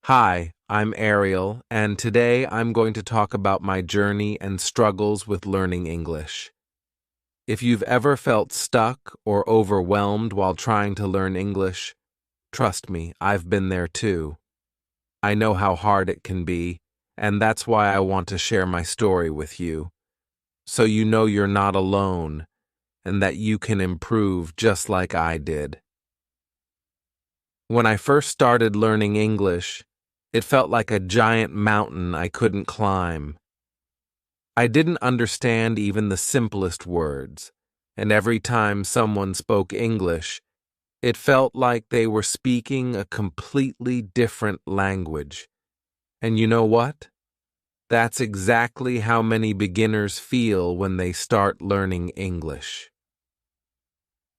Hi, I'm Ariel, and today I'm going to talk about my journey and struggles with learning English. If you've ever felt stuck or overwhelmed while trying to learn English, trust me, I've been there too. I know how hard it can be, and that's why I want to share my story with you, so you know you're not alone and that you can improve just like I did. When I first started learning English, it felt like a giant mountain I couldn't climb. I didn't understand even the simplest words, and every time someone spoke English, it felt like they were speaking a completely different language. And you know what? That's exactly how many beginners feel when they start learning English.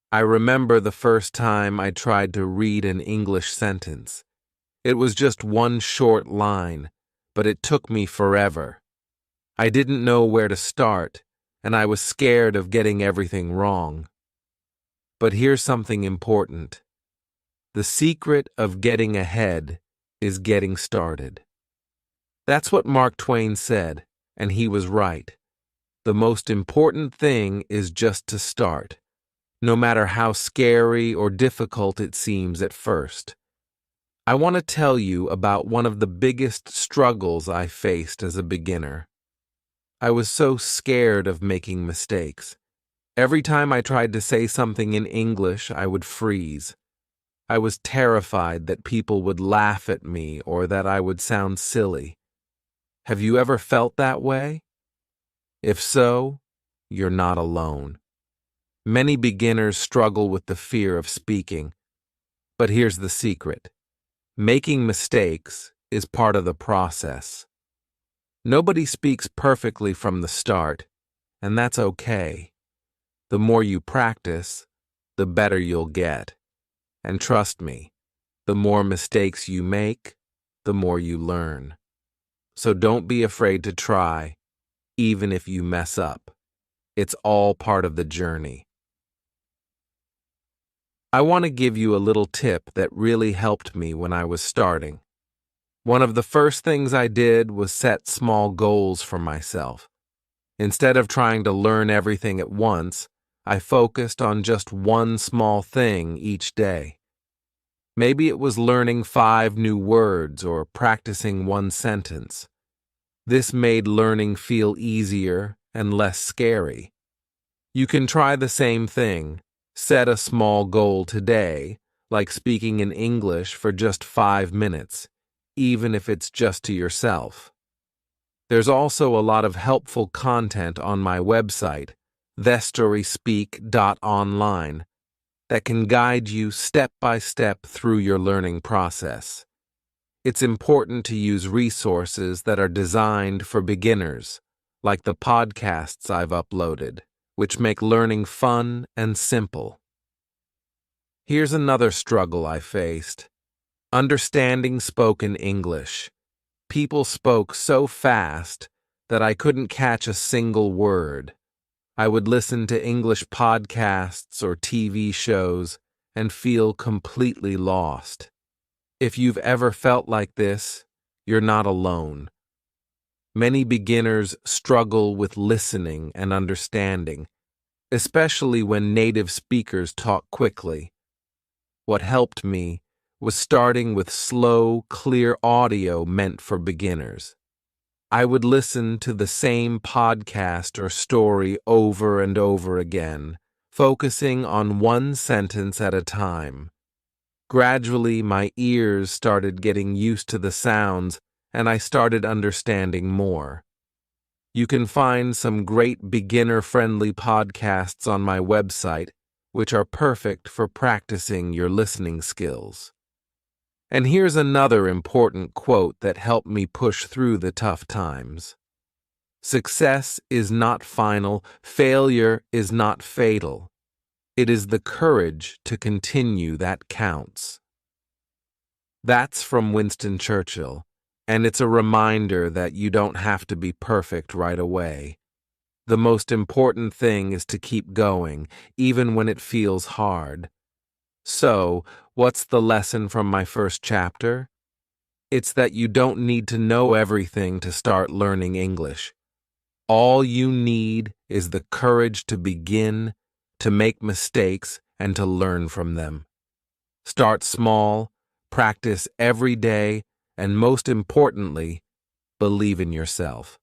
I remember the first time I tried to read an English sentence. It was just one short line, but it took me forever. I didn't know where to start, and I was scared of getting everything wrong. But here's something important. The secret of getting ahead is getting started. That's what Mark Twain said, and he was right. The most important thing is just to start, no matter how scary or difficult it seems at first. I want to tell you about one of the biggest struggles I faced as a beginner. I was so scared of making mistakes. Every time I tried to say something in English, I would freeze. I was terrified that people would laugh at me or that I would sound silly. Have you ever felt that way? If so, you're not alone. Many beginners struggle with the fear of speaking. But here's the secret. Making mistakes is part of the process. Nobody speaks perfectly from the start, and that's okay. The more you practice, the better you'll get. And trust me, the more mistakes you make, the more you learn. So don't be afraid to try, even if you mess up. It's all part of the journey. I want to give you a little tip that really helped me when I was starting. One of the first things I did was set small goals for myself. Instead of trying to learn everything at once, I focused on just one small thing each day. Maybe it was learning 5 new words or practicing one sentence. This made learning feel easier and less scary. You can try the same thing. Set a small goal today, like speaking in English for just 5 minutes, even if it's just to yourself. There's also a lot of helpful content on my website, thestoryspeak.online, that can guide you step by step through your learning process. It's important to use resources that are designed for beginners, like the podcasts I've uploaded, which make learning fun and simple. Here's another struggle I faced. Understanding spoken English. People spoke so fast that I couldn't catch a single word. I would listen to English podcasts or TV shows and feel completely lost. If you've ever felt like this, you're not alone. Many beginners struggle with listening and understanding, especially when native speakers talk quickly. What helped me was starting with slow, clear audio meant for beginners. I would listen to the same podcast or story over and over again, focusing on one sentence at a time. Gradually, my ears started getting used to the sounds, and I started understanding more. You can find some great beginner-friendly podcasts on my website, which are perfect for practicing your listening skills. And here's another important quote that helped me push through the tough times. Success is not final, failure is not fatal. It is the courage to continue that counts. That's from Winston Churchill, and it's a reminder that you don't have to be perfect right away. The most important thing is to keep going, even when it feels hard. So, what's the lesson from my first chapter? It's that you don't need to know everything to start learning English. All you need is the courage to begin, to make mistakes, and to learn from them. Start small, practice every day, and most importantly, believe in yourself.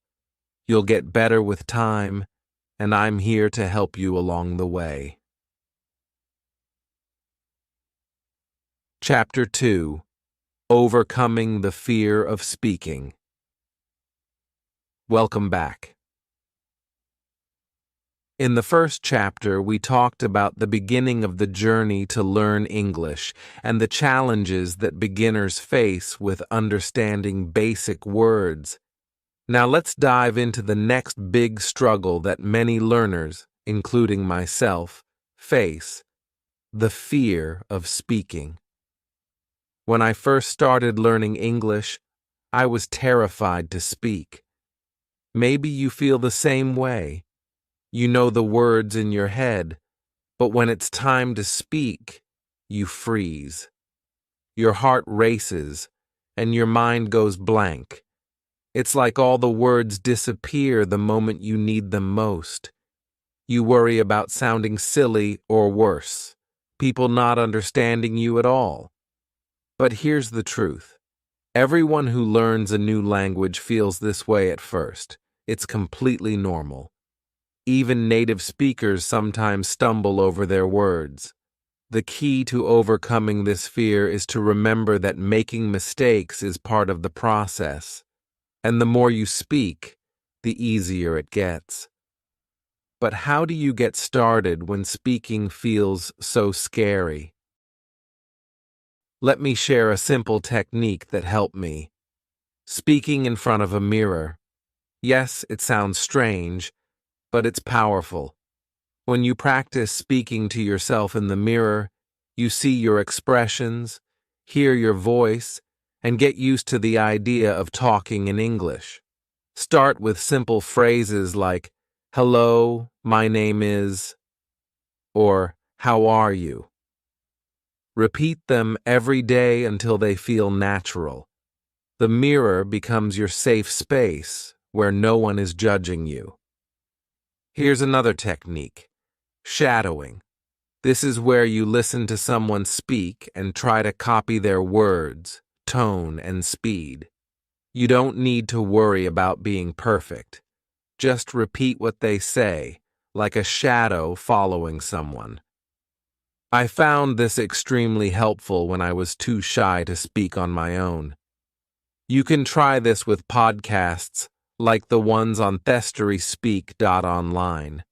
You'll get better with time, and I'm here to help you along the way. Chapter 2: Overcoming the Fear of Speaking. Welcome back. In the first chapter, we talked about the beginning of the journey to learn English and the challenges that beginners face with understanding basic words. Now let's dive into the next big struggle that many learners, including myself, face: the fear of speaking. When I first started learning English, I was terrified to speak. Maybe you feel the same way. You know the words in your head, but when it's time to speak, you freeze. Your heart races, and your mind goes blank. It's like all the words disappear the moment you need them most. You worry about sounding silly or worse, people not understanding you at all. But here's the truth. Everyone who learns a new language feels this way at first. It's completely normal. Even native speakers sometimes stumble over their words. The key to overcoming this fear is to remember that making mistakes is part of the process, and the more you speak, the easier it gets. But how do you get started when speaking feels so scary? Let me share a simple technique that helped me. Speaking in front of a mirror. Yes, it sounds strange, but it's powerful. When you practice speaking to yourself in the mirror, you see your expressions, hear your voice, and get used to the idea of talking in English. Start with simple phrases like, "Hello, my name is," or "How are you?" Repeat them every day until they feel natural. The mirror becomes your safe space where no one is judging you. Here's another technique: shadowing. This is where you listen to someone speak and try to copy their words, tone, and speed. You don't need to worry about being perfect. Just repeat what they say, like a shadow following someone. I found this extremely helpful when I was too shy to speak on my own. You can try this with podcasts like the ones on thestoryspeak.online.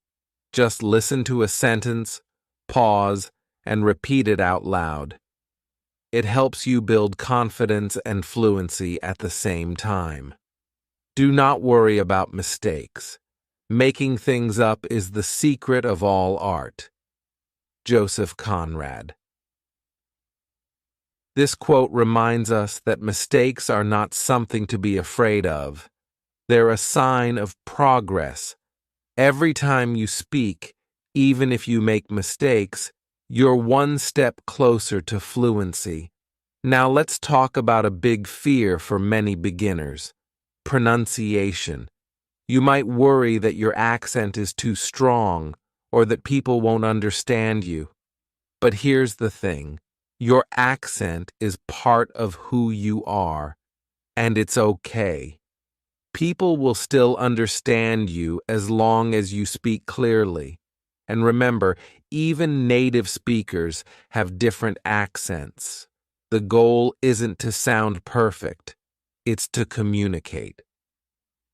Just listen to a sentence, pause, and repeat it out loud. It helps you build confidence and fluency at the same time. Do not worry about mistakes. Making things up is the secret of all art. Joseph Conrad. This quote reminds us that mistakes are not something to be afraid of. They're a sign of progress. Every time you speak, even if you make mistakes, you're one step closer to fluency. Now let's talk about a big fear for many beginners: pronunciation. You might worry that your accent is too strong or that people won't understand you. But here's the thing: your accent is part of who you are, and it's okay. People will still understand you as long as you speak clearly. And remember, even native speakers have different accents. The goal isn't to sound perfect, it's to communicate.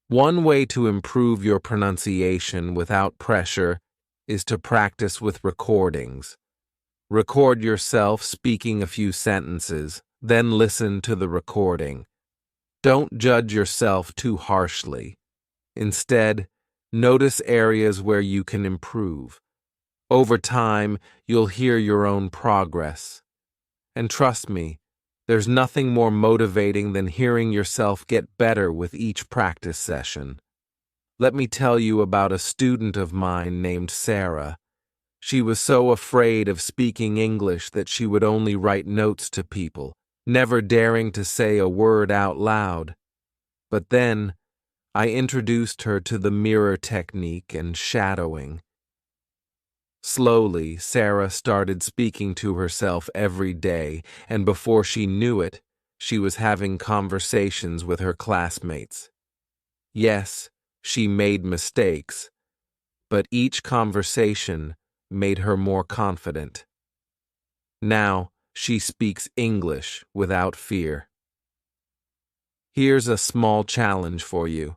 One way to improve your pronunciation without pressure is to practice with recordings. Record yourself speaking a few sentences, then listen to the recording. Don't judge yourself too harshly. Instead, notice areas where you can improve. Over time, you'll hear your own progress. And trust me, there's nothing more motivating than hearing yourself get better with each practice session. Let me tell you about a student of mine named Sarah. She was so afraid of speaking English that she would only write notes to people. never daring to say a word out loud. But then, I introduced her to the mirror technique and shadowing. Slowly, Sarah started speaking to herself every day, and before she knew it, she was having conversations with her classmates. Yes, she made mistakes, but each conversation made her more confident. Now, she speaks English without fear. Here's a small challenge for you.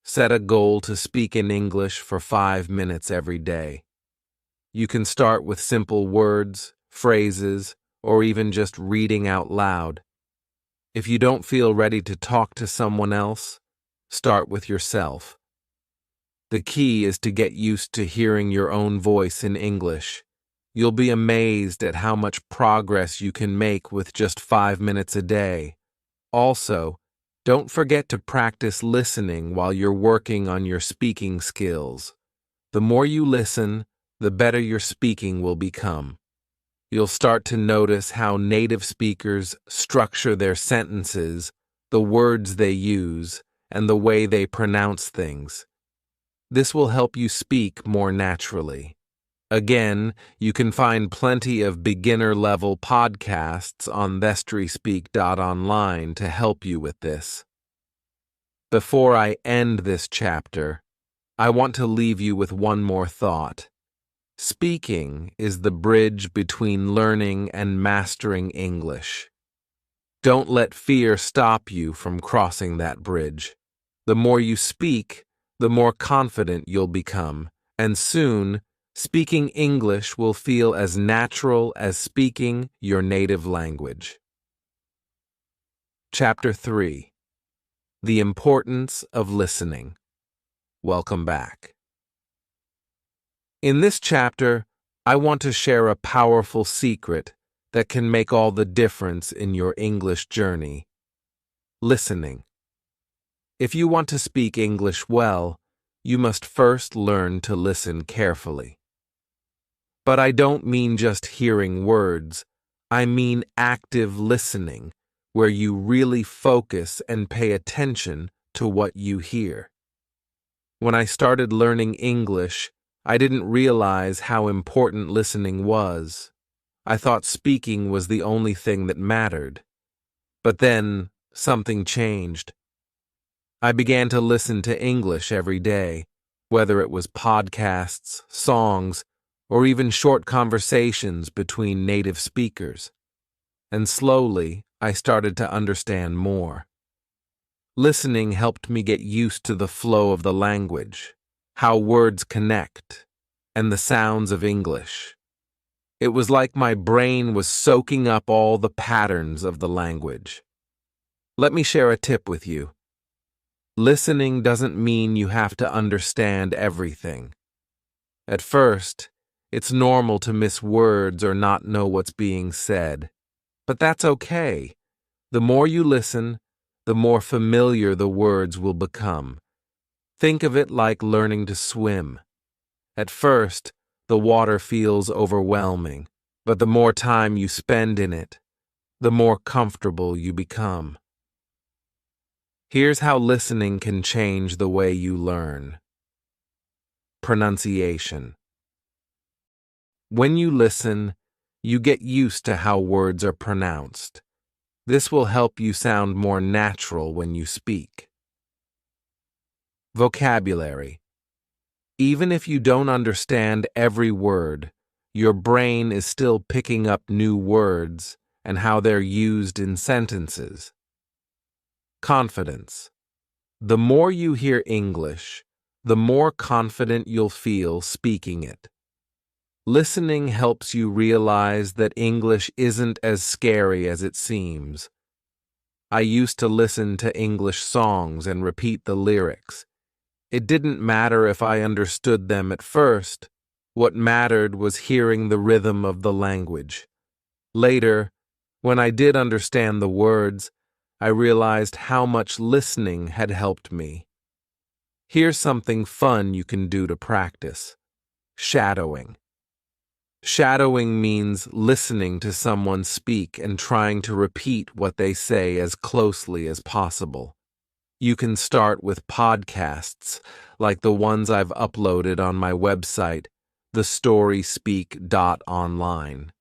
Set a goal to speak in English for 5 minutes every day. You can start with simple words, phrases, or even just reading out loud. If you don't feel ready to talk to someone else, start with yourself. The key is to get used to hearing your own voice in English. You'll be amazed at how much progress you can make with just 5 minutes a day. Also, don't forget to practice listening while you're working on your speaking skills. The more you listen, the better your speaking will become. You'll start to notice how native speakers structure their sentences, the words they use, and the way they pronounce things. This will help you speak more naturally. Again, you can find plenty of beginner-level podcasts on thestryspeak.online to help you with this. Before I end this chapter, I want to leave you with one more thought. Speaking is the bridge between learning and mastering English. Don't let fear stop you from crossing that bridge. The more you speak, the more confident you'll become, and soon, speaking English will feel as natural as speaking your native language. Chapter 3. The Importance of Listening. Welcome back. In this chapter, I want to share a powerful secret that can make all the difference in your English journey. Listening. If you want to speak English well, you must first learn to listen carefully. But I don't mean just hearing words. I mean active listening, where you really focus and pay attention to what you hear. When I started learning English, I didn't realize how important listening was. I thought speaking was the only thing that mattered. But then, something changed. I began to listen to English every day, whether it was podcasts, songs, or even short conversations between native speakers. And slowly, I started to understand more. Listening helped me get used to the flow of the language, how words connect, and the sounds of English. It was like my brain was soaking up all the patterns of the language. Let me share a tip with you. Listening doesn't mean you have to understand everything. At first, it's normal to miss words or not know what's being said. But that's okay. The more you listen, the more familiar the words will become. Think of it like learning to swim. At first, the water feels overwhelming, but the more time you spend in it, the more comfortable you become. Here's how listening can change the way you learn. Pronunciation. When you listen, you get used to how words are pronounced. This will help you sound more natural when you speak. Vocabulary. Even if you don't understand every word, your brain is still picking up new words and how they're used in sentences. Confidence. The more you hear English, the more confident you'll feel speaking it. Listening helps you realize that English isn't as scary as it seems. I used to listen to English songs and repeat the lyrics. It didn't matter if I understood them at first. What mattered was hearing the rhythm of the language. Later, when I did understand the words, I realized how much listening had helped me. Here's something fun you can do to practice. Shadowing. Shadowing means listening to someone speak and trying to repeat what they say as closely as possible. You can start with podcasts, like the ones I've uploaded on my website, thestoryspeak.online.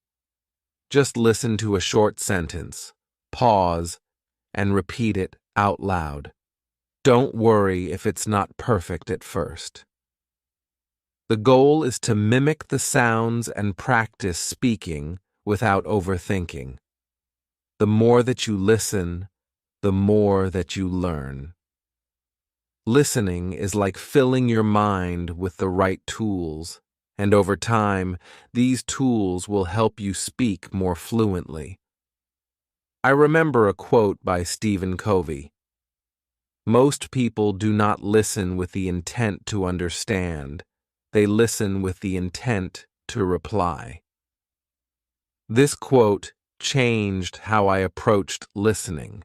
Just listen to a short sentence, pause, and repeat it out loud. Don't worry if it's not perfect at first. The goal is to mimic the sounds and practice speaking without overthinking. The more that you listen, the more that you learn. Listening is like filling your mind with the right tools, and over time, these tools will help you speak more fluently. I remember a quote by Stephen Covey. Most people do not listen with the intent to understand. They listen with the intent to reply. This quote changed how I approached listening.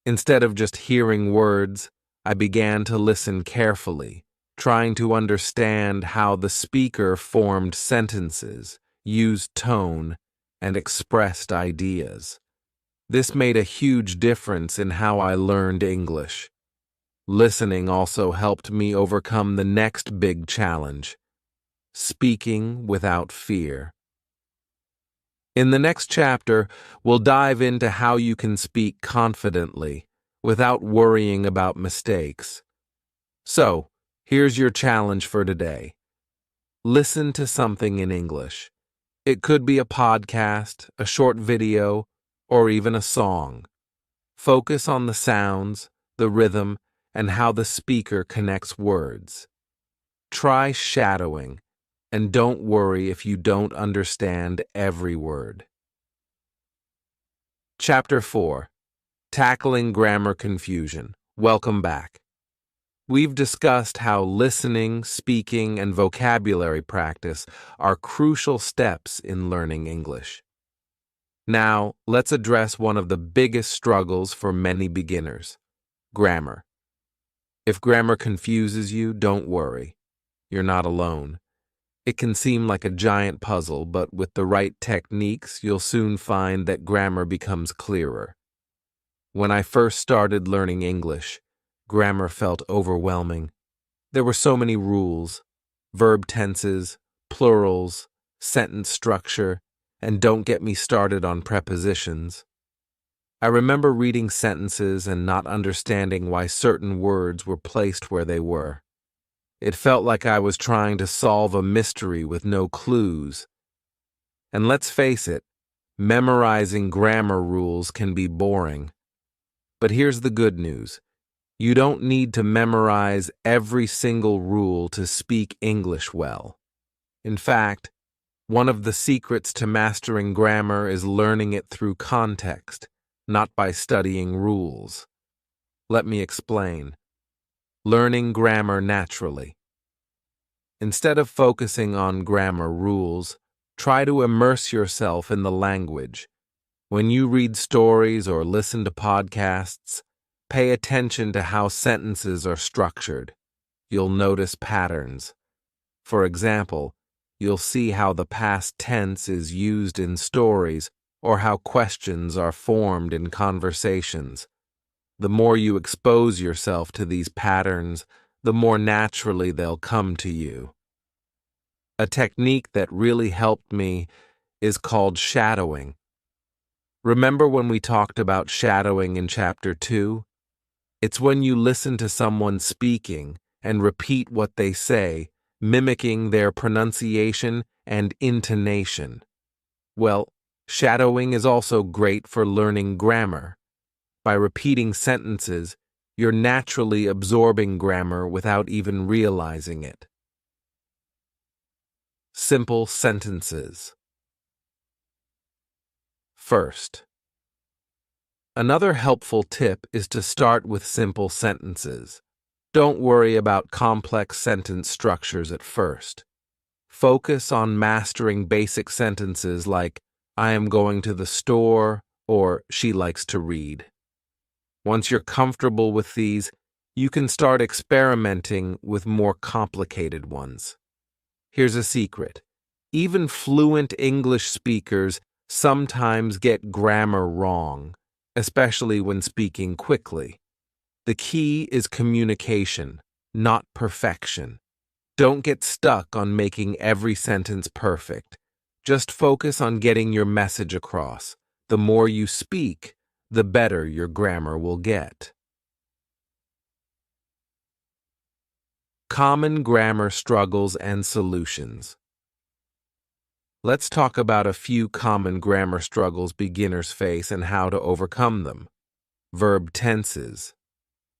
Instead of just hearing words, I began to listen carefully, trying to understand how the speaker formed sentences, used tone, and expressed ideas. This made a huge difference in how I learned English. Listening also helped me overcome the next big challenge: speaking without fear. In the next chapter, we'll dive into how you can speak confidently without worrying about mistakes. So, here's your challenge for today. Listen to something in English. It could be a podcast, a short video, or even a song. Focus on the sounds, the rhythm, and how the speaker connects words. Try shadowing, and don't worry if you don't understand every word. Chapter 4. Tackling Grammar Confusion. Welcome back. We've discussed how listening, speaking, and vocabulary practice are crucial steps in learning English. Now, let's address one of the biggest struggles for many beginners: grammar. If grammar confuses you, don't worry. You're not alone. It can seem like a giant puzzle, but with the right techniques, you'll soon find that grammar becomes clearer. When I first started learning English, grammar felt overwhelming. There were so many rules: verb tenses, plurals, sentence structure, and don't get me started on prepositions. I remember reading sentences and not understanding why certain words were placed where they were. It felt like I was trying to solve a mystery with no clues. And let's face it, memorizing grammar rules can be boring. But here's the good news. You don't need to memorize every single rule to speak English well. In fact, one of the secrets to mastering grammar is learning it through context, not by studying rules. Let me explain. Learning grammar naturally. Instead of focusing on grammar rules, try to immerse yourself in the language. When you read stories or listen to podcasts, pay attention to how sentences are structured. You'll notice patterns. For example, you'll see how the past tense is used in stories or how questions are formed in conversations. The more you expose yourself to these patterns, the more naturally they'll come to you. A technique that really helped me is called shadowing. Remember when we talked about shadowing in Chapter 2? It's when you listen to someone speaking and repeat what they say, mimicking their pronunciation and intonation. Well, shadowing is also great for learning grammar. By repeating sentences, you're naturally absorbing grammar without even realizing it. Simple sentences. First, another helpful tip is to start with simple sentences. Don't worry about complex sentence structures at first. Focus on mastering basic sentences like, I am going to the store, or she likes to read. Once you're comfortable with these, you can start experimenting with more complicated ones. Here's a secret. Even fluent English speakers sometimes get grammar wrong, especially when speaking quickly. The key is communication, not perfection. Don't get stuck on making every sentence perfect. Just focus on getting your message across. The more you speak, the better your grammar will get. Common grammar struggles and solutions. Let's talk about a few common grammar struggles beginners face and how to overcome them. Verb tenses.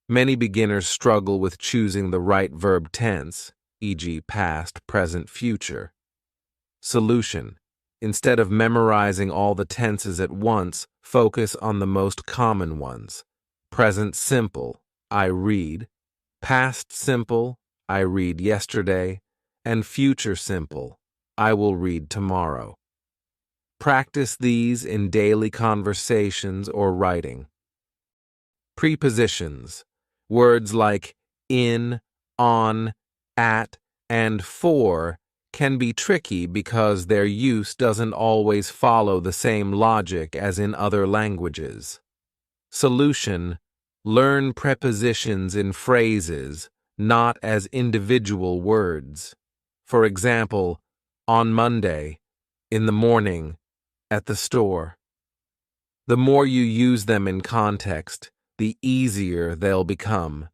Many beginners struggle with choosing the right verb tense, e.g., past, present, future. Solution. Instead of memorizing all the tenses at once, focus on the most common ones. Present simple, I read. Past simple, I read yesterday. And future simple, I will read tomorrow. Practice these in daily conversations or writing. Prepositions. Words like in, on, at, and for can be tricky because their use doesn't always follow the same logic as in other languages. Solution: learn prepositions in phrases, not as individual words. For example, on Monday, in the morning, at the store. The more you use them in context, the easier they'll become.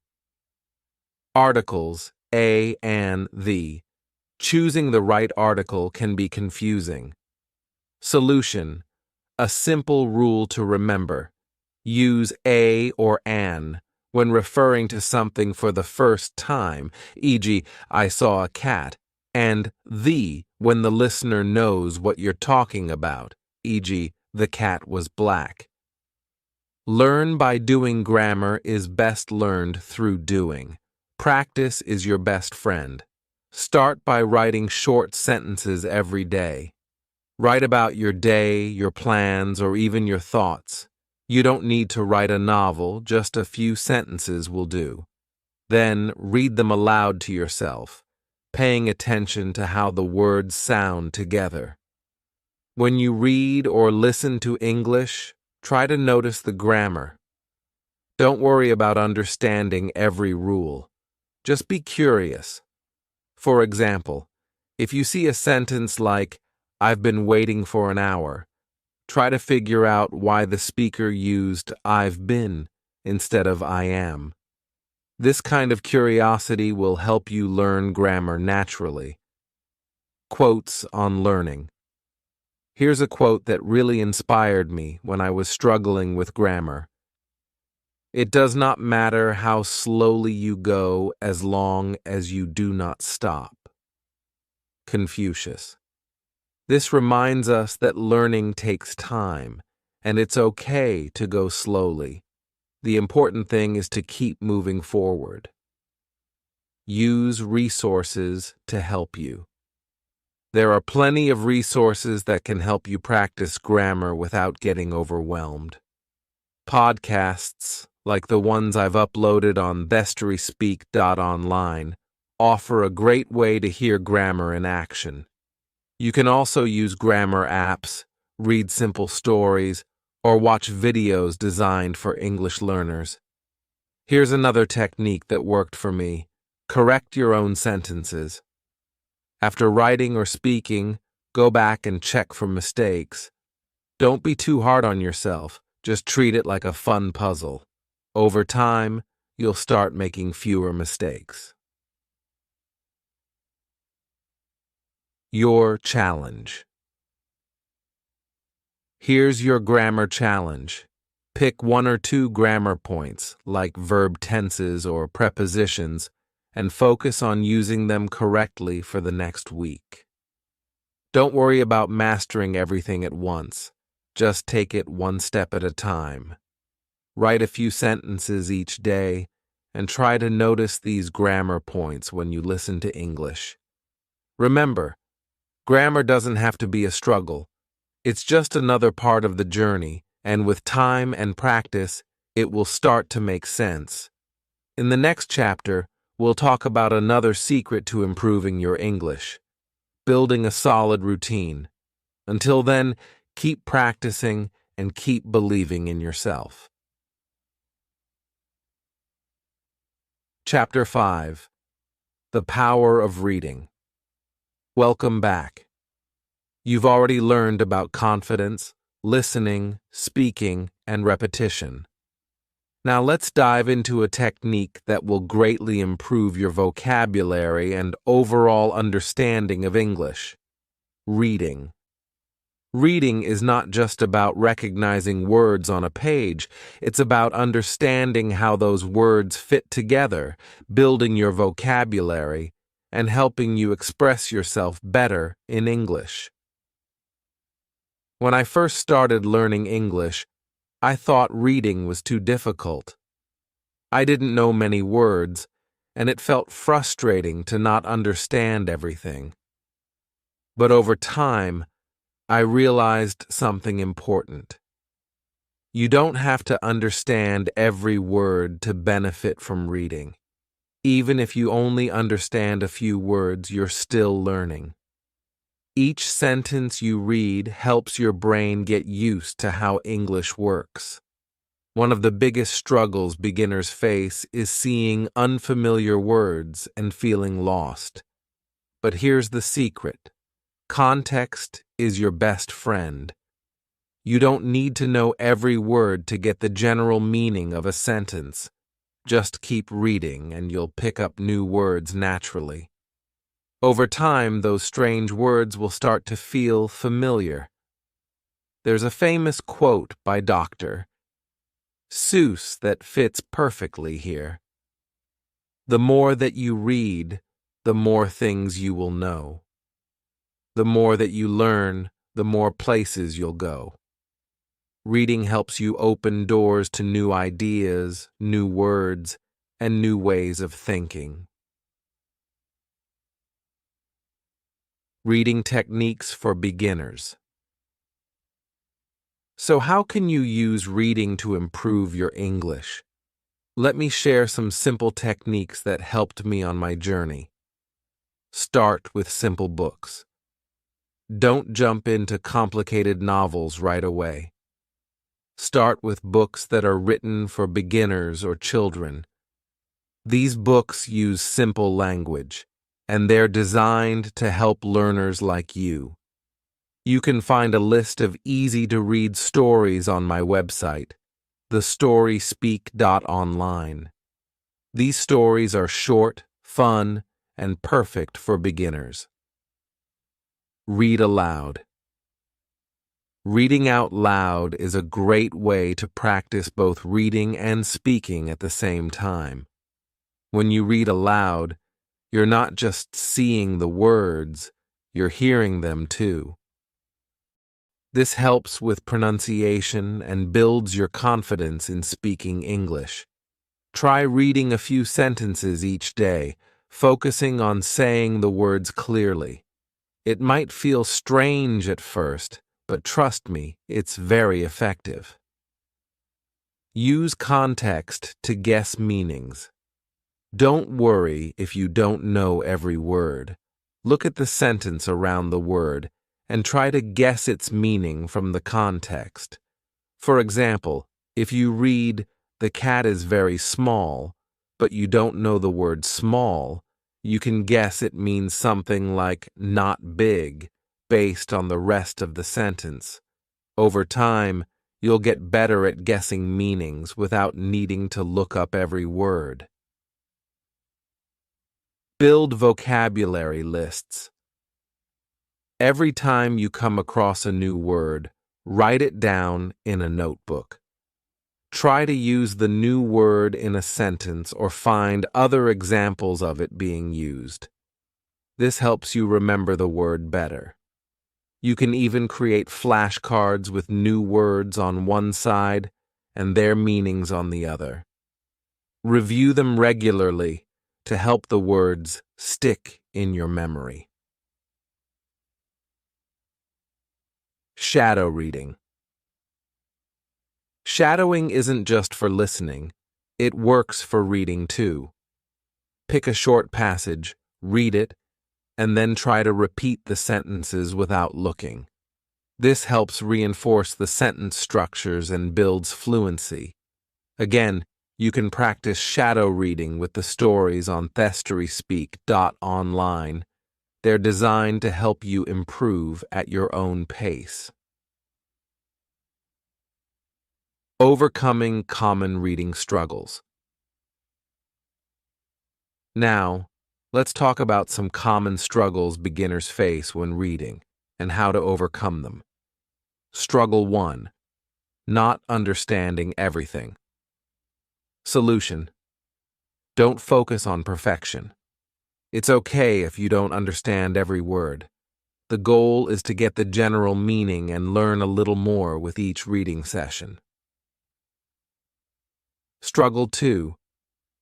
Articles, a and the. Choosing the right article can be confusing. Solution: a simple rule to remember. Use a or an when referring to something for the first time, e.g., I saw a cat, and the when the listener knows what you're talking about, e.g., the cat was black. Learn by doing. Grammar is best learned through doing. Practice is your best friend. Start by writing short sentences every day. Write about your day, your plans, or even your thoughts. You don't need to write a novel, just a few sentences will do. Then read them aloud to yourself, paying attention to how the words sound together. When you read or listen to English, try to notice the grammar. Don't worry about understanding every rule. Just be curious. For example, if you see a sentence like, I've been waiting for an hour, try to figure out why the speaker used I've been instead of I am. This kind of curiosity will help you learn grammar naturally. Quotes on learning. Here's a quote that really inspired me when I was struggling with grammar. It does not matter how slowly you go as long as you do not stop. Confucius. This reminds us that learning takes time, and it's okay to go slowly. The important thing is to keep moving forward. Use resources to help you. There are plenty of resources that can help you practice grammar without getting overwhelmed. Podcasts, like the ones I've uploaded on bestoryspeak.online, offer a great way to hear grammar in action. You can also use grammar apps, read simple stories, or watch videos designed for English learners. Here's another technique that worked for me. Correct your own sentences. After writing or speaking, go back and check for mistakes. Don't be too hard on yourself. Just treat it like a fun puzzle. Over time, you'll start making fewer mistakes. Your challenge. Here's your grammar challenge. Pick 1 or 2 grammar points, like verb tenses or prepositions, and focus on using them correctly for the next week. Don't worry about mastering everything at once. Just take it one step at a time. Write a few sentences each day, and try to notice these grammar points when you listen to English. Remember, grammar doesn't have to be a struggle. It's just another part of the journey, and with time and practice, it will start to make sense. In the next chapter, we'll talk about another secret to improving your English. building a solid routine. Until then, keep practicing and keep believing in yourself. Chapter 5. The Power of Reading. Welcome back. You've already learned about confidence, listening, speaking, and repetition. Now let's dive into a technique that will greatly improve your vocabulary and overall understanding of English. Reading. Reading is not just about recognizing words on a page, it's about understanding how those words fit together, building your vocabulary, and helping you express yourself better in English. When I first started learning English, I thought reading was too difficult. I didn't know many words, and it felt frustrating to not understand everything. But over time, I realized something important. You don't have to understand every word to benefit from reading. Even if you only understand a few words, you're still learning. Each sentence you read helps your brain get used to how English works. One of the biggest struggles beginners face is seeing unfamiliar words and feeling lost. But here's the secret. Context is your best friend. You don't need to know every word to get the general meaning of a sentence. Just keep reading and you'll pick up new words naturally. Over time, those strange words will start to feel familiar. There's a famous quote by Dr. Seuss that fits perfectly here. The more that you read, the more things you will know. The more that you learn, the more places you'll go. Reading helps you open doors to new ideas, new words, and new ways of thinking. Reading techniques for beginners. So how can you use reading to improve your English? Let me share some simple techniques that helped me on my journey. Start with simple books. Don't jump into complicated novels right away. Start with books that are written for beginners or children. These books use simple language, and they're designed to help learners like you. You can find a list of easy-to-read stories on my website, thestoryspeak.online. These stories are short, fun, and perfect for beginners. Read aloud. Reading out loud is a great way to practice both reading and speaking at the same time. When you read aloud, you're not just seeing the words, you're hearing them too. This helps with pronunciation and builds your confidence in speaking English. Try reading a few sentences each day, focusing on saying the words clearly. It might feel strange at first, but trust me, it's very effective. Use context to guess meanings. Don't worry if you don't know every word. Look at the sentence around the word and try to guess its meaning from the context. For example, if you read, "The cat is very small," but you don't know the word small, you can guess it means something like not big, based on the rest of the sentence. Over time, you'll get better at guessing meanings without needing to look up every word. Build vocabulary lists. Every time you come across a new word, write it down in a notebook. Try to use the new word in a sentence or find other examples of it being used. This helps you remember the word better. You can even create flashcards with new words on one side and their meanings on the other. Review them regularly to help the words stick in your memory. Shadow reading. Shadowing isn't just for listening, it works for reading too. Pick a short passage, read it, and then try to repeat the sentences without looking. This helps reinforce the sentence structures and builds fluency. Again, you can practice shadow reading with the stories on thestoryspeak.online. They're designed to help you improve at your own pace. Overcoming common reading struggles. Now, let's talk about some common struggles beginners face when reading and how to overcome them. Struggle 1. Not understanding everything. Solution: don't focus on perfection. It's okay if you don't understand every word. The goal is to get the general meaning and learn a little more with each reading session. Struggle 2.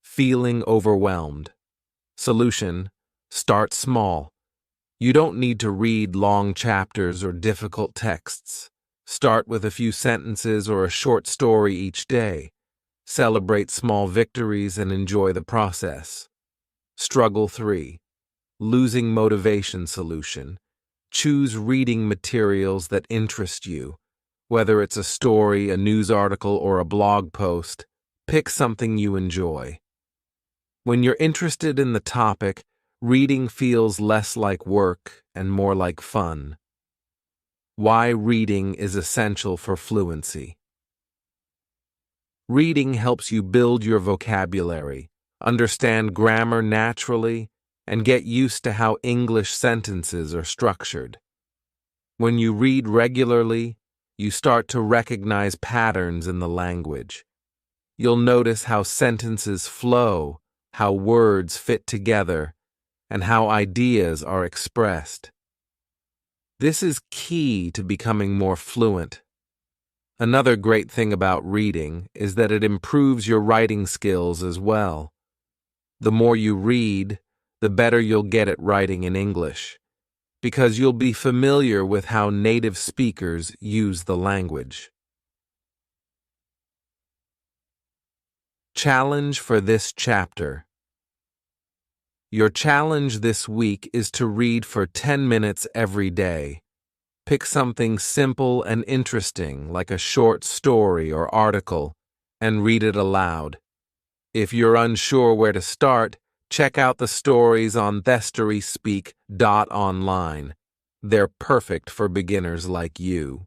Feeling overwhelmed. Solution: start small. You don't need to read long chapters or difficult texts. Start with a few sentences or a short story each day. Celebrate small victories and enjoy the process. Struggle 3. Losing motivation. Solution: choose reading materials that interest you. Whether it's a story, a news article, or a blog post, pick something you enjoy. When you're interested in the topic, reading feels less like work and more like fun. Why reading is essential for fluency. Reading helps you build your vocabulary, understand grammar naturally, and get used to how English sentences are structured. When you read regularly, you start to recognize patterns in the language. You'll notice how sentences flow, how words fit together, and how ideas are expressed. This is key to becoming more fluent. Another great thing about reading is that it improves your writing skills as well. The more you read, the better you'll get at writing in English, because you'll be familiar with how native speakers use the language. Challenge for this chapter. Your challenge this week is to read for 10 minutes every day. Pick something simple and interesting, like a short story or article, and read it aloud. If you're unsure where to start, check out the stories on thestoryspeak.online. They're perfect for beginners like you.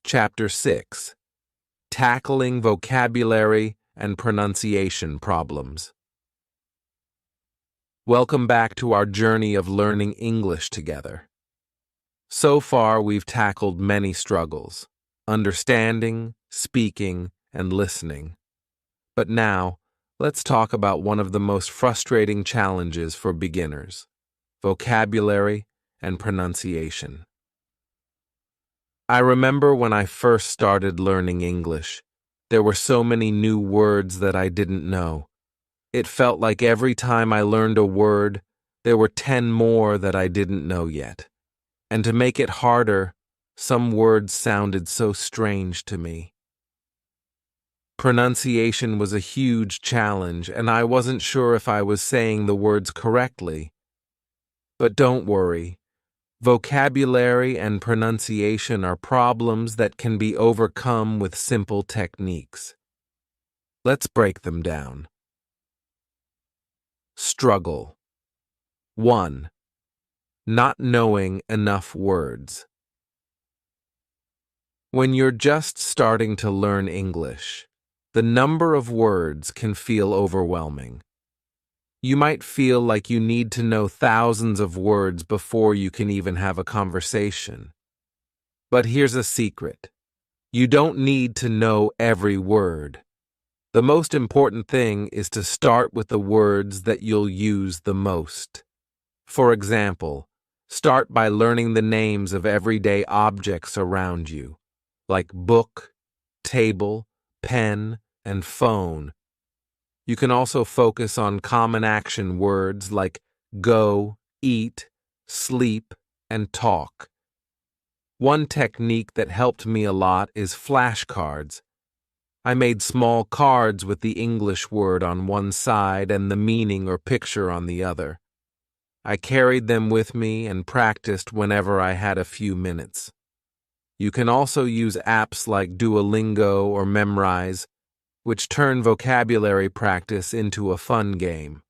Chapter 6. Tackling Vocabulary and Pronunciation Problems. Welcome back to our journey of learning English together. So far, we've tackled many struggles: understanding, speaking, and listening. But now, let's talk about one of the most frustrating challenges for beginners: vocabulary and pronunciation. I remember when I first started learning English, there were so many new words that I didn't know. It felt like every time I learned a word, there were 10 more that I didn't know yet. And to make it harder, some words sounded so strange to me. Pronunciation was a huge challenge, and I wasn't sure if I was saying the words correctly. But don't worry. Vocabulary and pronunciation are problems that can be overcome with simple techniques. Let's break them down. Struggle. 1. Not knowing enough words. When you're just starting to learn English, the number of words can feel overwhelming. You might feel like you need to know thousands of words before you can even have a conversation. But here's a secret. You don't need to know every word. The most important thing is to start with the words that you'll use the most. For example, start by learning the names of everyday objects around you, like book, table, pen, and phone. You can also focus on common action words like go, eat, sleep, and talk. One technique that helped me a lot is flashcards. I made small cards with the English word on one side and the meaning or picture on the other. I carried them with me and practiced whenever I had a few minutes. You can also use apps like Duolingo or Memrise, which turn vocabulary practice into a fun game.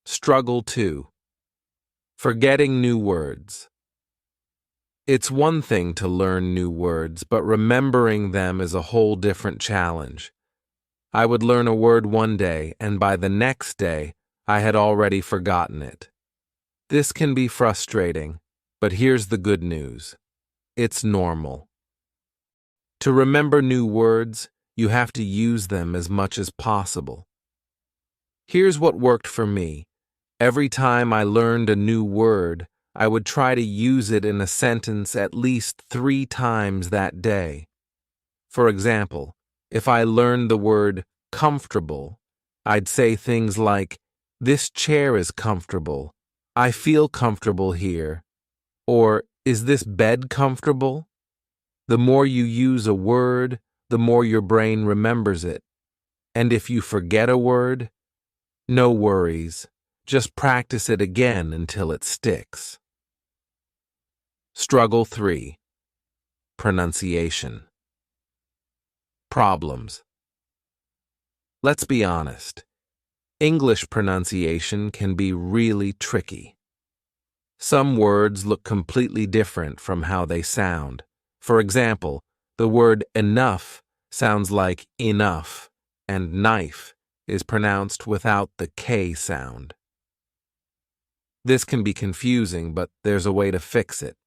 Struggle 2. Forgetting new words. It's one thing to learn new words, but remembering them is a whole different challenge. I would learn a word one day, and by the next day, I had already forgotten it. This can be frustrating, but here's the good news. It's normal. To remember new words, you have to use them as much as possible. Here's what worked for me. Every time I learned a new word, I would try to use it in a sentence at least 3 times that day. For example, if I learned the word comfortable, I'd say things like, "This chair is comfortable. I feel comfortable here." Or, "Is this bed comfortable?" The more you use a word, the more your brain remembers it. And if you forget a word, no worries. Just practice it again until it sticks. Struggle 3. Pronunciation. Problems. Let's be honest. English pronunciation can be really tricky. Some words look completely different from how they sound. For example, the word enough sounds like enough, and knife is pronounced without the K sound. This can be confusing, but there's a way to fix it.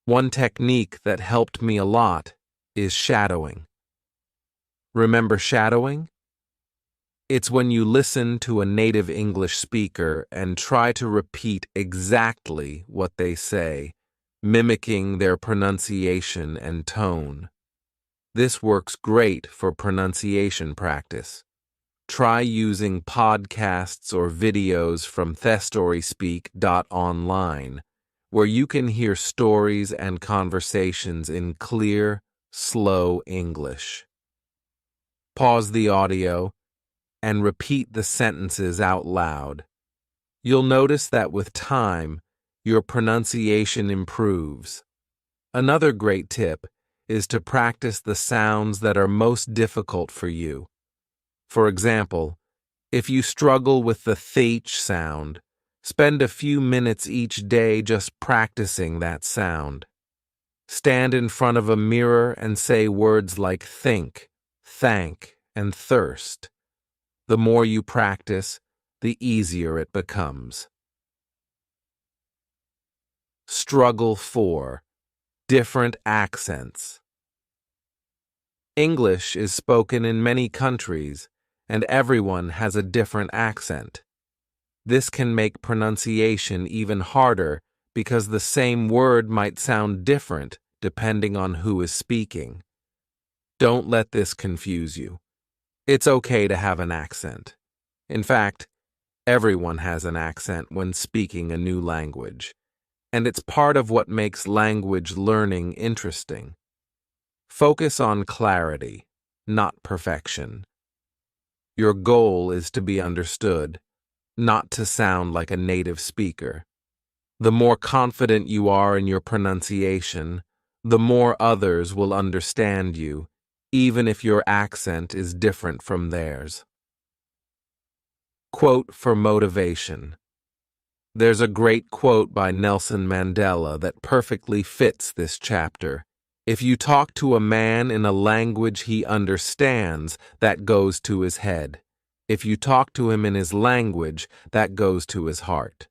One technique that helped me a lot is shadowing. Remember shadowing? It's when you listen to a native English speaker and try to repeat exactly what they say, mimicking their pronunciation and tone. This works great for pronunciation practice. Try using podcasts or videos from thestoryspeak.online, where you can hear stories and conversations in clear, slow English. Pause the audio and repeat the sentences out loud. You'll notice that with time, your pronunciation improves. Another great tip is to practice the sounds that are most difficult for you. For example, if you struggle with the th sound, spend a few minutes each day just practicing that sound. Stand in front of a mirror and say words like think, thank, and thirst. The more you practice, the easier it becomes. Struggle 4. Different accents. English is spoken in many countries, and everyone has a different accent. This can make pronunciation even harder because the same word might sound different depending on who is speaking. Don't let this confuse you. It's okay to have an accent. In fact, everyone has an accent when speaking a new language, and it's part of what makes language learning interesting. Focus on clarity, not perfection. Your goal is to be understood, not to sound like a native speaker. The more confident you are in your pronunciation, the more others will understand you, even if your accent is different from theirs. Quote for motivation. There's a great quote by Nelson Mandela that perfectly fits this chapter. If you talk to a man in a language he understands, that goes to his head. If you talk to him in his language, that goes to his heart.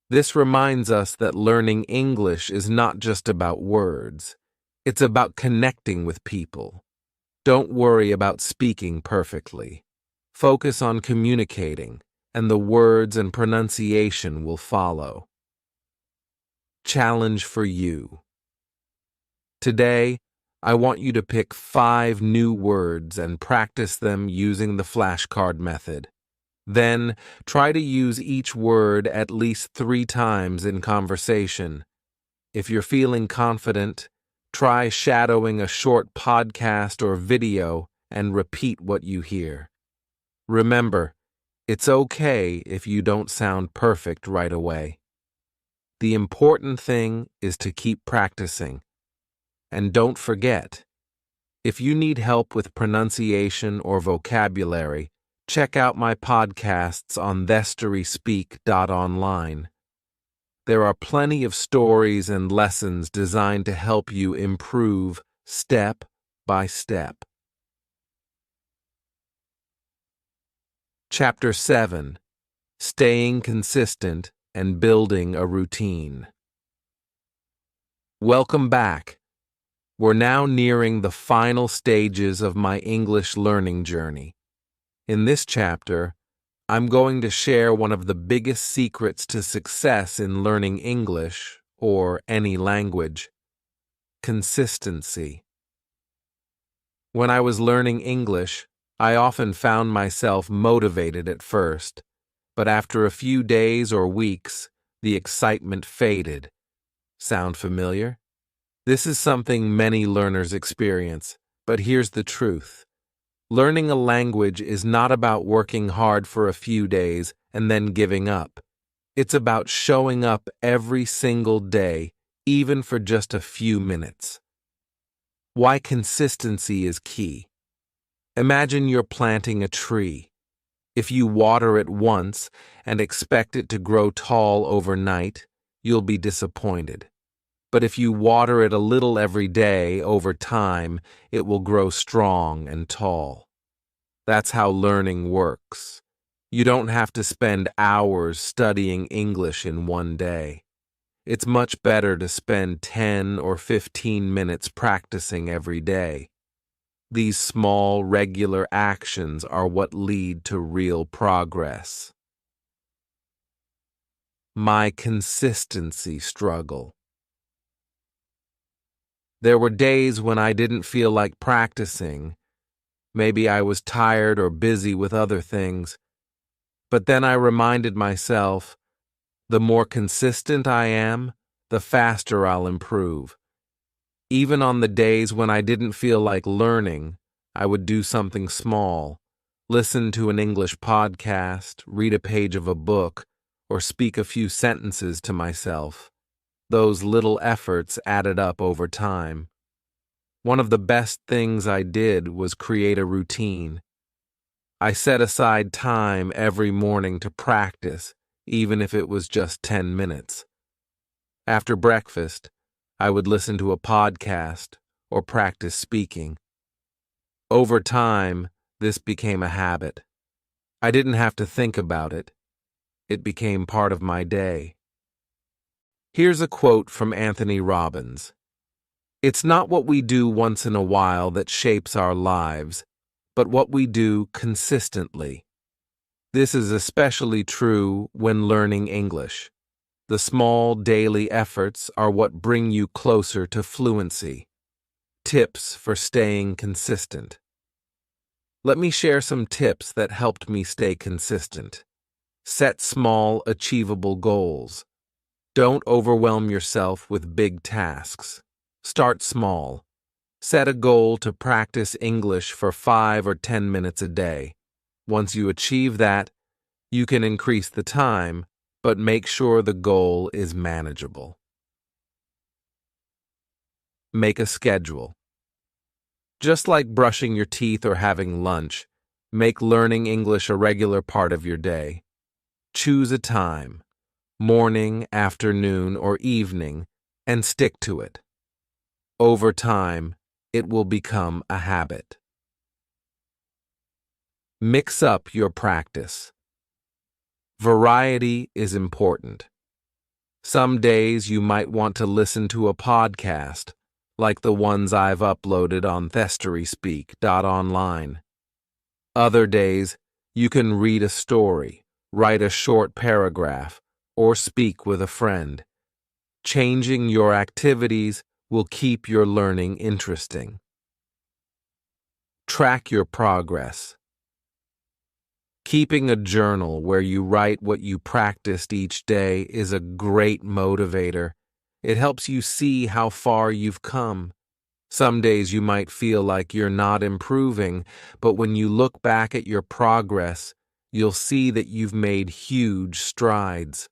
This reminds us that learning English is not just about words. It's about connecting with people. Don't worry about speaking perfectly. Focus on communicating, and the words and pronunciation will follow. Challenge for you. Today, I want you to pick 5 new words and practice them using the flashcard method. Then, try to use each word at least 3 times in conversation. If you're feeling confident, Try shadowing a short podcast or video and repeat what you hear. Remember, it's okay if you don't sound perfect right away. The important thing is to keep practicing. And don't forget, if you need help with pronunciation or vocabulary, check out my podcasts on thestoryspeak.online. There are plenty of stories and lessons designed to help you improve step by step. Chapter 7: Staying Consistent and Building a Routine. Welcome back. We're now nearing the final stages of my English learning journey. In this chapter, I'm going to share one of the biggest secrets to success in learning English, or any language: consistency. When I was learning English, I often found myself motivated at first, but after a few days or weeks, the excitement faded. Sound familiar? This is something many learners experience, but here's the truth. Learning a language is not about working hard for a few days and then giving up. It's about showing up every single day, even for just a few minutes. Why consistency is key. Imagine you're planting a tree. If you water it once and expect it to grow tall overnight, you'll be disappointed. But if you water it a little every day, over time, it will grow strong and tall. That's how learning works. You don't have to spend hours studying English in one day. It's much better to spend 10 or 15 minutes practicing every day. These small, regular actions are what lead to real progress. My consistency struggle. There were days when I didn't feel like practicing. Maybe I was tired or busy with other things. But then I reminded myself, the more consistent I am, the faster I'll improve. Even on the days when I didn't feel like learning, I would do something small, listen to an English podcast, read a page of a book, or speak a few sentences to myself. Those little efforts added up over time. One of the best things I did was create a routine. I set aside time every morning to practice, even if it was just 10 minutes. After breakfast, I would listen to a podcast or practice speaking. Over time, this became a habit. I didn't have to think about it. It became part of my day. Here's a quote from Anthony Robbins. "It's not what we do once in a while that shapes our lives, but what we do consistently." This is especially true when learning English. The small daily efforts are what bring you closer to fluency. Tips for staying consistent. Let me share some tips that helped me stay consistent. Set small, achievable goals. Don't overwhelm yourself with big tasks. Start small. Set a goal to practice English for 5 or 10 minutes a day. Once you achieve that, you can increase the time, but make sure the goal is manageable. Make a schedule. Just like brushing your teeth or having lunch, make learning English a regular part of your day. Choose a time, morning, afternoon, or evening, and stick to it. Over time, it will become a habit. Mix up your practice. Variety is important. Some days you might want to listen to a podcast, like the ones I've uploaded on thestoryspeak.online. Other days, you can read a story, write a short paragraph, or speak with a friend. Changing your activities will keep your learning interesting. Track your progress. Keeping a journal where you write what you practiced each day is a great motivator. It helps you see how far you've come Some days you might feel like you're not improving, but when you look back at your progress, you'll see that you've made huge strides.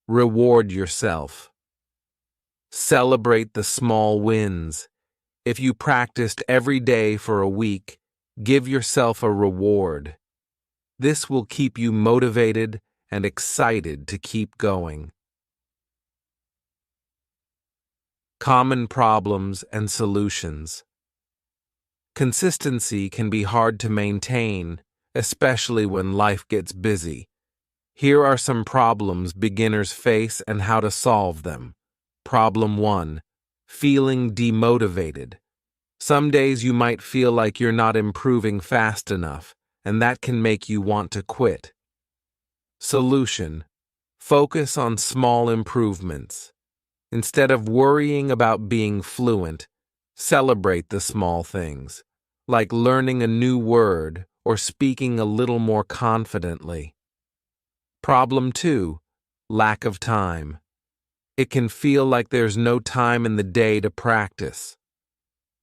Reward yourself. Celebrate the small wins. If you practiced every day for a week, give yourself a reward. This will keep you motivated and excited to keep going. Common problems and solutions. Consistency can be hard to maintain, especially when life gets busy. Here are some problems beginners face and how to solve them. Problem 1. Feeling demotivated. Some days you might feel like you're not improving fast enough, and that can make you want to quit. Solution. Focus on small improvements. Instead of worrying about being fluent, celebrate the small things, like learning a new word or speaking a little more confidently. Problem 2. Lack of time. It can feel like there's no time in the day to practice.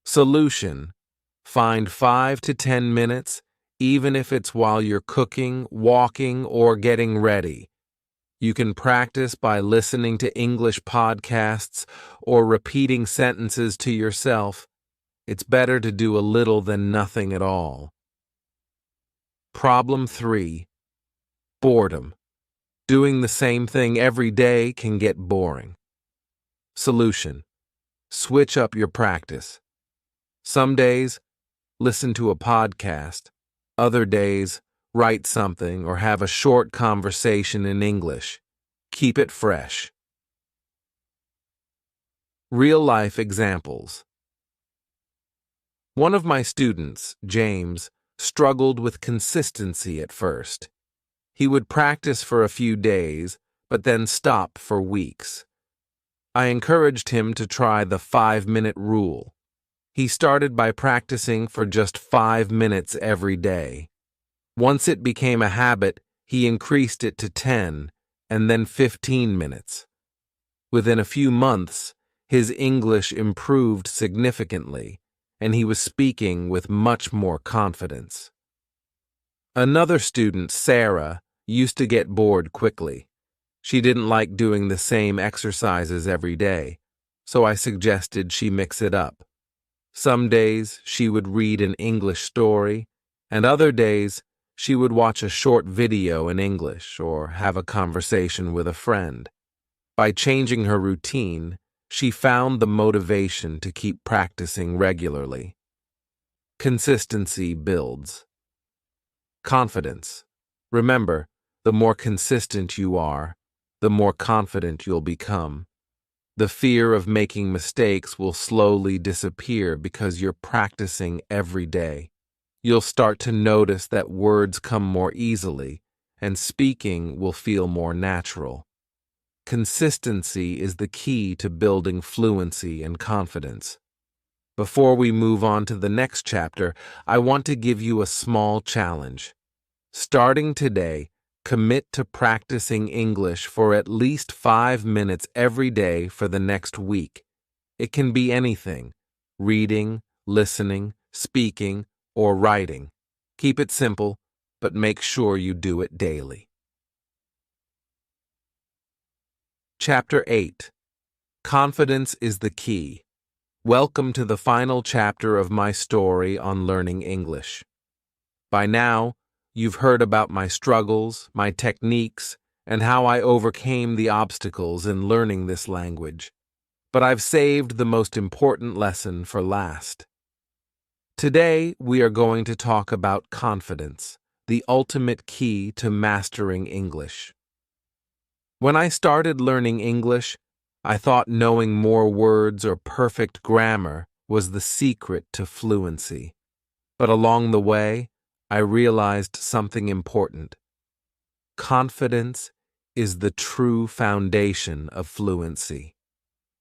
Solution. Find 5 to 10 minutes, even if it's while you're cooking, walking, or getting ready. You can practice by listening to English podcasts or repeating sentences to yourself. It's better to do a little than nothing at all. Problem 3. Boredom. Doing the same thing every day can get boring. Solution. Switch up your practice. Some days, listen to a podcast. Other days, write something or have a short conversation in English. Keep it fresh. Real-life examples. One of my students, James, struggled with consistency at first. He would practice for a few days, but then stop for weeks. I encouraged him to try the 5-minute rule. He started by practicing for just 5 minutes every day. Once it became a habit, he increased it to 10 and then 15 minutes. Within a few months, his English improved significantly, and he was speaking with much more confidence. Another student, Sarah, used to get bored quickly. She didn't like doing the same exercises every day, so I suggested she mix it up. Some days she would read an English story, and other days she would watch a short video in English or have a conversation with a friend. By changing her routine, she found the motivation to keep practicing regularly. Consistency builds. Confidence. Remember, the more consistent you are, the more confident you'll become. The fear of making mistakes will slowly disappear because you're practicing every day. You'll start to notice that words come more easily, and speaking will feel more natural. Consistency is the key to building fluency and confidence. Before we move on to the next chapter, I want to give you a small challenge. Starting today, commit to practicing English for at least 5 minutes every day for the next week. It can be anything: reading, listening, speaking, or writing. Keep it simple, but make sure you do it daily. Chapter 8. Confidence is the key. Welcome to the final chapter of my story on learning English. By now, you've heard about my struggles, my techniques, and how I overcame the obstacles in learning this language. But I've saved the most important lesson for last. Today, we are going to talk about confidence, the ultimate key to mastering English. When I started learning English, I thought knowing more words or perfect grammar was the secret to fluency. But along the way, I realized something important. Confidence is the true foundation of fluency.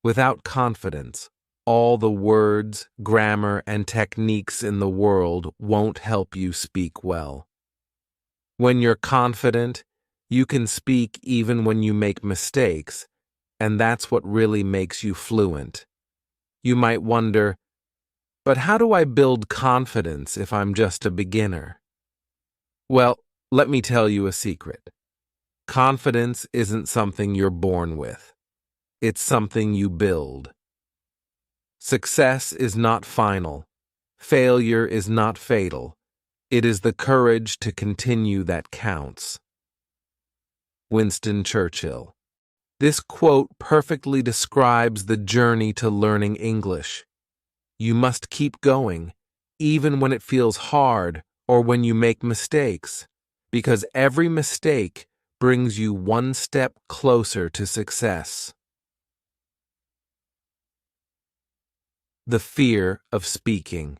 Without confidence, all the words, grammar, and techniques in the world won't help you speak well. When you're confident, you can speak even when you make mistakes, and that's what really makes you fluent. You might wonder, but how do I build confidence if I'm just a beginner? Well, let me tell you a secret. Confidence isn't something you're born with. It's something you build. Success is not final. Failure is not fatal. It is the courage to continue that counts. Winston Churchill. This quote perfectly describes the journey to learning English. You must keep going, even when it feels hard or when you make mistakes, because every mistake brings you one step closer to success. The fear of speaking.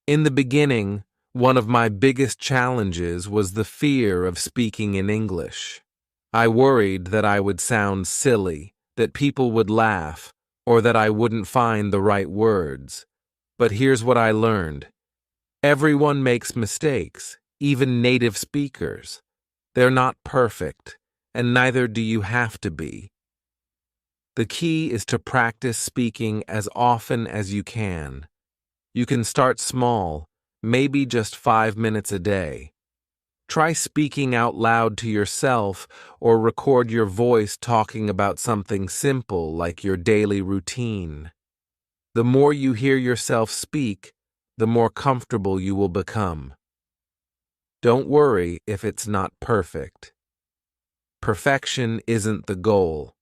In the beginning, one of my biggest challenges was the fear of speaking in English. I worried that I would sound silly, that people would laugh, or that I wouldn't find the right words. But here's what I learned. Everyone makes mistakes, even native speakers. They're not perfect, and neither do you have to be. The key is to practice speaking as often as you can. You can start small, maybe just 5 minutes a day. Try speaking out loud to yourself or record your voice talking about something simple like your daily routine. The more you hear yourself speak, the more comfortable you will become. Don't worry if it's not perfect. Perfection isn't the goal.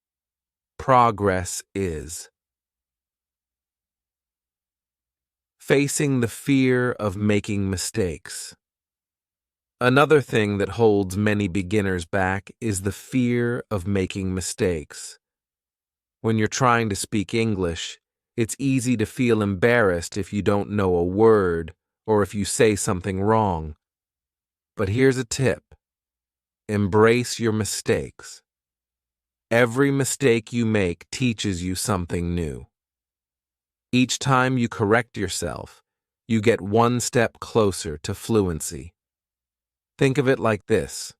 Progress is. Facing the fear of making mistakes. Another thing that holds many beginners back is the fear of making mistakes. When you're trying to speak English, it's easy to feel embarrassed if you don't know a word or if you say something wrong. But here's a tip. Embrace your mistakes. Every mistake you make teaches you something new. Each time you correct yourself, you get one step closer to fluency. Think of it like this.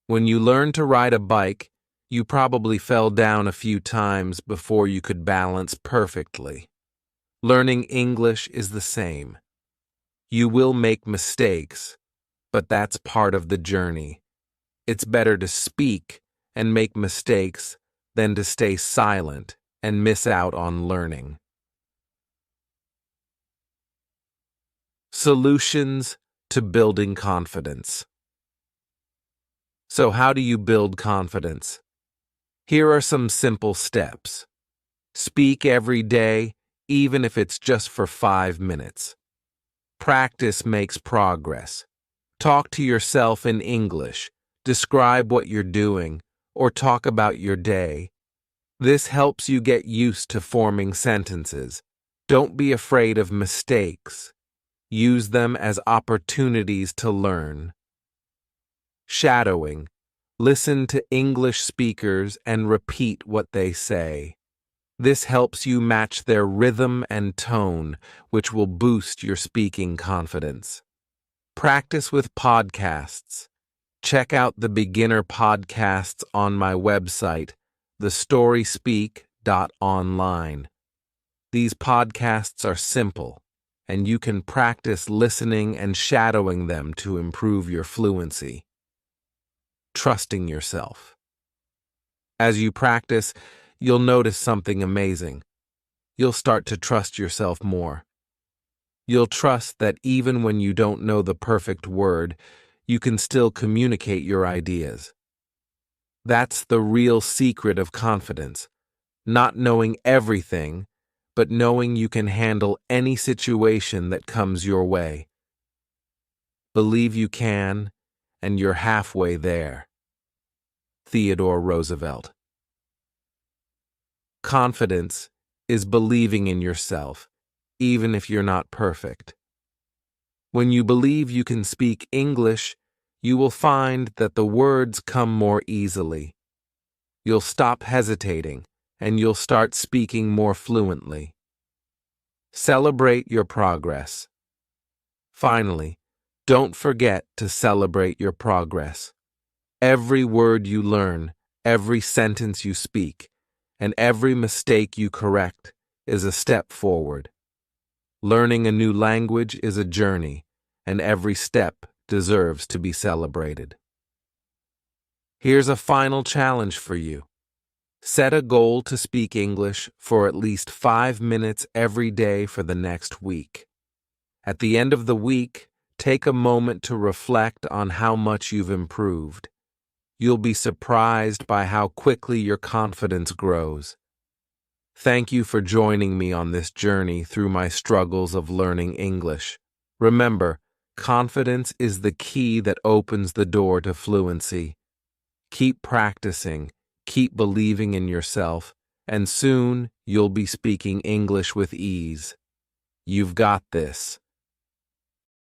When you learned to ride a bike, you probably fell down a few times before you could balance perfectly. Learning English is the same. You will make mistakes, but that's part of the journey. It's better to speak and make mistakes than to stay silent and miss out on learning. Solutions to building confidence. So how do you build confidence? Here are some simple steps. Speak every day, even if it's just for 5 minutes. Practice makes progress. Talk to yourself in English. Describe what you're doing, or talk about your day. This helps you get used to forming sentences. Don't be afraid of mistakes. Use them as opportunities to learn. Shadowing. Listen to English speakers and repeat what they say. This helps you match their rhythm and tone, which will boost your speaking confidence. Practice with podcasts. Check out the beginner podcasts on my website, thestoryspeak.online. These podcasts are simple, and you can practice listening and shadowing them to improve your fluency. Trusting yourself. As you practice, you'll notice something amazing. You'll start to trust yourself more. You'll trust that even when you don't know the perfect word, you can still communicate your ideas. That's the real secret of confidence. Not knowing everything, but knowing you can handle any situation that comes your way. Believe you can, and you're halfway there. Theodore Roosevelt. Confidence is believing in yourself, even if you're not perfect. When you believe you can speak English, you will find that the words come more easily. You'll stop hesitating, and you'll start speaking more fluently. Celebrate your progress. Finally, don't forget to celebrate your progress. Every word you learn, Every sentence you speak and every mistake you correct is a step forward. Learning a new language is a journey, and every step deserves to be celebrated. Here's a final challenge for you. Set a goal to speak English for at least 5 minutes every day for the next week. At the end of the week, take a moment to reflect on how much you've improved. You'll be surprised by how quickly your confidence grows. Thank you for joining me on this journey through my struggles of learning English. Remember, confidence is the key that opens the door to fluency. Keep practicing, keep believing in yourself, and soon you'll be speaking English with ease. You've got this.